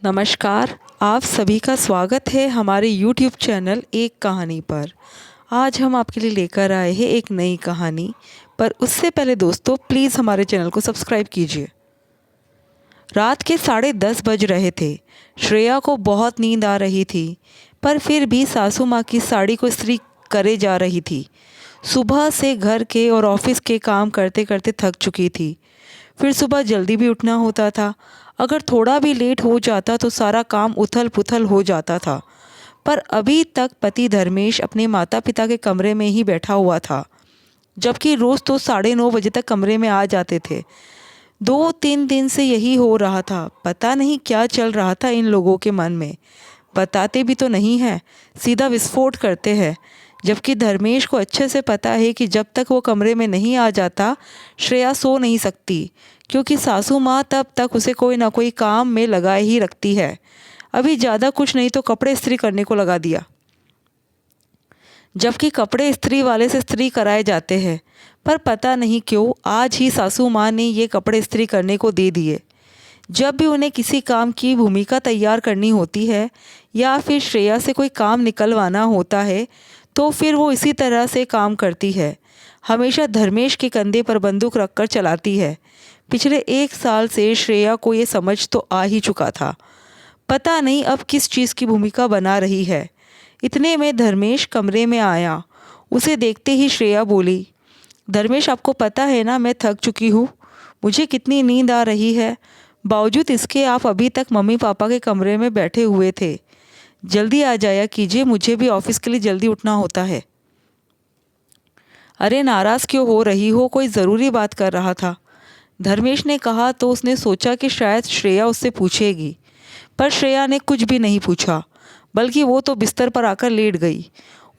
नमस्कार। आप सभी का स्वागत है हमारे YouTube चैनल एक कहानी पर। आज हम आपके लिए लेकर आए हैं एक नई कहानी। पर उससे पहले दोस्तों प्लीज़ हमारे चैनल को सब्सक्राइब कीजिए। रात के 10:30 बज रहे थे। श्रेया को बहुत नींद आ रही थी, पर फिर भी सासू माँ की साड़ी को इस्त्री करे जा रही थी। सुबह से घर के और ऑफिस के काम करते करते थक चुकी थी। फिर सुबह जल्दी भी उठना होता था। अगर थोड़ा भी लेट हो जाता तो सारा काम उथल पुथल हो जाता था। पर अभी तक पति धर्मेश अपने माता पिता के कमरे में ही बैठा हुआ था, जबकि रोज़ तो 9:30 बजे तक कमरे में आ जाते थे। 2-3 दिन से यही हो रहा था। पता नहीं क्या चल रहा था इन लोगों के मन में। बताते भी तो नहीं है, सीधा विस्फोट करते हैं। जबकि धर्मेश को अच्छे से पता है कि जब तक वो कमरे में नहीं आ जाता श्रेया सो नहीं सकती, क्योंकि सासू माँ तब तक उसे कोई ना कोई काम में लगाए ही रखती है। अभी ज़्यादा कुछ नहीं तो कपड़े इस्त्री करने को लगा दिया, जबकि कपड़े इस्त्री वाले से इस्त्री कराए जाते हैं। पर पता नहीं क्यों आज ही सासू माँ ने ये कपड़े इस्त्री करने को दे दिए। जब भी उन्हें किसी काम की भूमिका तैयार करनी होती है या फिर श्रेया से कोई काम निकलवाना होता है, तो फिर वो इसी तरह से काम करती है। हमेशा धर्मेश के कंधे पर बंदूक रखकर चलाती है। पिछले 1 साल से श्रेया को ये समझ तो आ ही चुका था। पता नहीं अब किस चीज़ की भूमिका बना रही है। इतने में धर्मेश कमरे में आया। उसे देखते ही श्रेया बोली, धर्मेश आपको पता है ना मैं थक चुकी हूँ, मुझे कितनी नींद आ रही है। बावजूद इसके आप अभी तक मम्मी पापा के कमरे में बैठे हुए थे। जल्दी आ जाया कीजिए, मुझे भी ऑफिस के लिए जल्दी उठना होता है। अरे नाराज़ क्यों हो रही हो, कोई ज़रूरी बात कर रहा था, धर्मेश ने कहा। तो उसने सोचा कि शायद श्रेया उससे पूछेगी, पर श्रेया ने कुछ भी नहीं पूछा, बल्कि वो तो बिस्तर पर आकर लेट गई।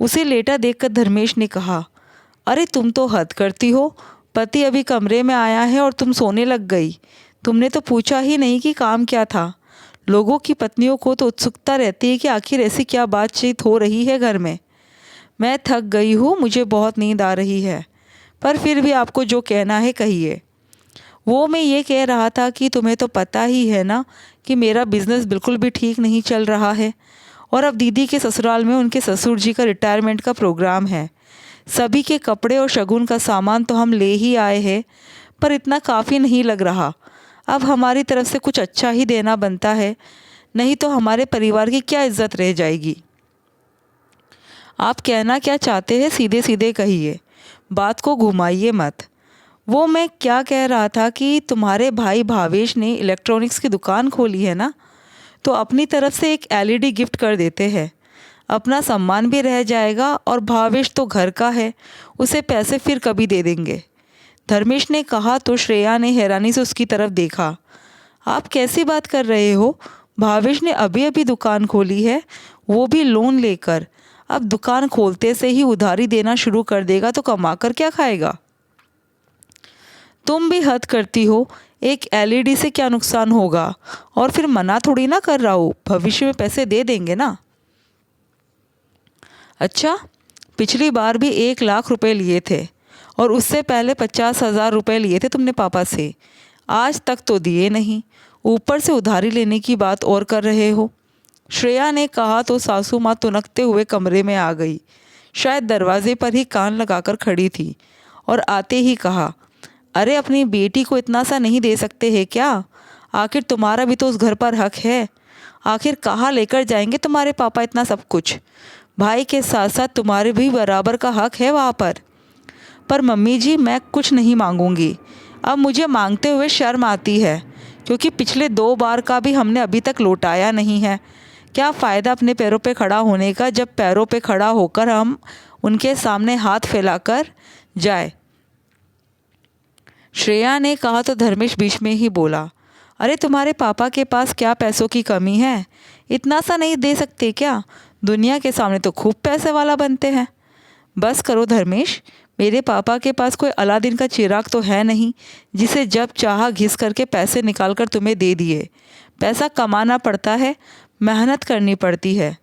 उसे लेटा देखकर धर्मेश ने कहा, अरे तुम तो हद करती हो, पति अभी कमरे में आया है और तुम सोने लग गई। तुमने तो पूछा ही नहीं कि काम क्या था। लोगों की पत्नियों को तो उत्सुकता रहती है कि आखिर ऐसी क्या बातचीत हो रही है घर में। मैं थक गई हूँ, मुझे बहुत नींद आ रही है, पर फिर भी आपको जो कहना है कहिए। वो मैं ये कह रहा था कि तुम्हें तो पता ही है ना कि मेरा बिज़नेस बिल्कुल भी ठीक नहीं चल रहा है, और अब दीदी के ससुराल में उनके ससुर जी का रिटायरमेंट का प्रोग्राम है। सभी के कपड़े और शगुन का सामान तो हम ले ही आए हैं, पर इतना काफ़ी नहीं लग रहा। अब हमारी तरफ से कुछ अच्छा ही देना बनता है, नहीं तो हमारे परिवार की क्या इज्जत रह जाएगी। आप कहना क्या चाहते हैं सीधे सीधे कहिए, बात को घुमाइए मत। वो मैं क्या कह रहा था कि तुम्हारे भाई भावेश ने इलेक्ट्रॉनिक्स की दुकान खोली है ना, तो अपनी तरफ से एक एलईडी गिफ्ट कर देते हैं। अपना सम्मान भी रह जाएगा, और भावेश तो घर का है, उसे पैसे फिर कभी दे देंगे, धर्मेश ने कहा। तो श्रेया ने हैरानी से उसकी तरफ देखा। आप कैसी बात कर रहे हो, भावेश ने अभी अभी दुकान खोली है, वो भी लोन लेकर। अब दुकान खोलते से ही उधारी देना शुरू कर देगा तो कमाकर क्या खाएगा। तुम भी हद करती हो, एक एलईडी से क्या नुकसान होगा, और फिर मना थोड़ी ना कर रहा हूँ, भविष्य में पैसे दे देंगे ना। अच्छा, पिछली बार भी 1 लाख रुपए लिए थे, और उससे पहले 50,000 रुपये लिए थे तुमने पापा से, आज तक तो दिए नहीं, ऊपर से उधारी लेने की बात और कर रहे हो, श्रेया ने कहा। तो सासू माँ तुनकते हुए कमरे में आ गई। शायद दरवाजे पर ही कान लगाकर खड़ी थी, और आते ही कहा, अरे अपनी बेटी को इतना सा नहीं दे सकते हैं क्या, आखिर तुम्हारा भी तो उस घर पर हक है। आखिर कहाँ लेकर जाएंगे तुम्हारे पापा इतना सब कुछ, भाई के साथ साथ तुम्हारे भी बराबर का हक है वहाँ पर। पर मम्मी जी मैं कुछ नहीं मांगूंगी, अब मुझे मांगते हुए शर्म आती है, क्योंकि पिछले 2 बार का भी हमने अभी तक लौटाया नहीं है। क्या फ़ायदा अपने पैरों पे खड़ा होने का, जब पैरों पे खड़ा होकर हम उनके सामने हाथ फैलाकर जाए। श्रेया ने कहा। तो धर्मेश बीच में ही बोला, अरे तुम्हारे पापा के पास क्या पैसों की कमी है, इतना सा नहीं दे सकते क्या, दुनिया के सामने तो खूब पैसे वाला बनते हैं। बस करो धर्मेश, मेरे पापा के पास कोई अलादीन का चिराग तो है नहीं, जिसे जब चाहा घिस करके पैसे निकाल कर तुम्हें दे दिए। पैसा कमाना पड़ता है, मेहनत करनी पड़ती है।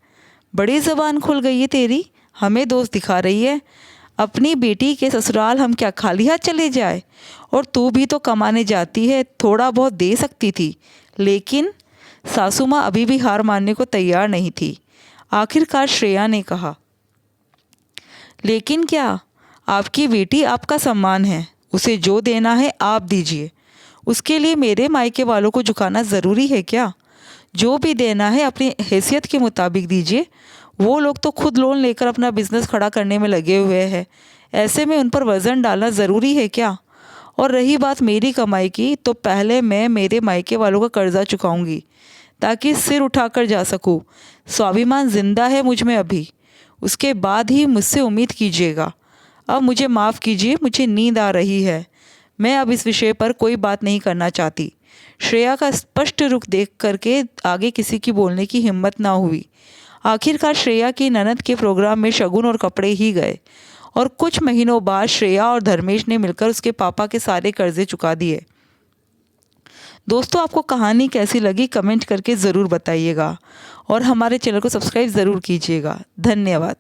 बड़ी ज़बान खुल गई है तेरी, हमें दोस्त दिखा रही है। अपनी बेटी के ससुराल हम क्या खाली हाथ चले जाए, और तू भी तो कमाने जाती है, थोड़ा बहुत दे सकती थी, लेकिन सासू माँ अभी भी हार मानने को तैयार नहीं थी। आखिरकार श्रेया ने कहा, लेकिन क्या? आपकी बेटी आपका सम्मान है, उसे जो देना है आप दीजिए। उसके लिए मेरे मायके वालों को झुकाना ज़रूरी है क्या? जो भी देना है अपनी हैसियत के मुताबिक दीजिए। वो लोग तो खुद लोन लेकर अपना बिजनेस खड़ा करने में लगे हुए हैं। ऐसे में उन पर वज़न डालना ज़रूरी है क्या? और रही बात मेरी कमाई की, तो पहले मैं मेरे मायके वालों का कर्जा चुकाऊंगी ताकि सिर उठाकर जा सकूं। स्वाभिमान जिंदा है मुझ में अभी, उसके बाद ही मुझसे उम्मीद कीजिएगा। अब मुझे माफ़ कीजिए, मुझे नींद आ रही है। मैं अब इस विषय पर कोई बात नहीं करना चाहती। श्रेया का स्पष्ट रुख देख करके आगे किसी की बोलने की हिम्मत ना हुई। आखिरकार श्रेया की ननद के प्रोग्राम में शगुन और कपड़े ही गए और कुछ महीनों बाद श्रेया और धर्मेश ने मिलकर उसके पापा के सारे कर्जे चुका दिए। दोस्तों, आपको कहानी कैसी लगी कमेंट करके ज़रूर बताइएगा और हमारे चैनल को सब्सक्राइब ज़रूर कीजिएगा। धन्यवाद।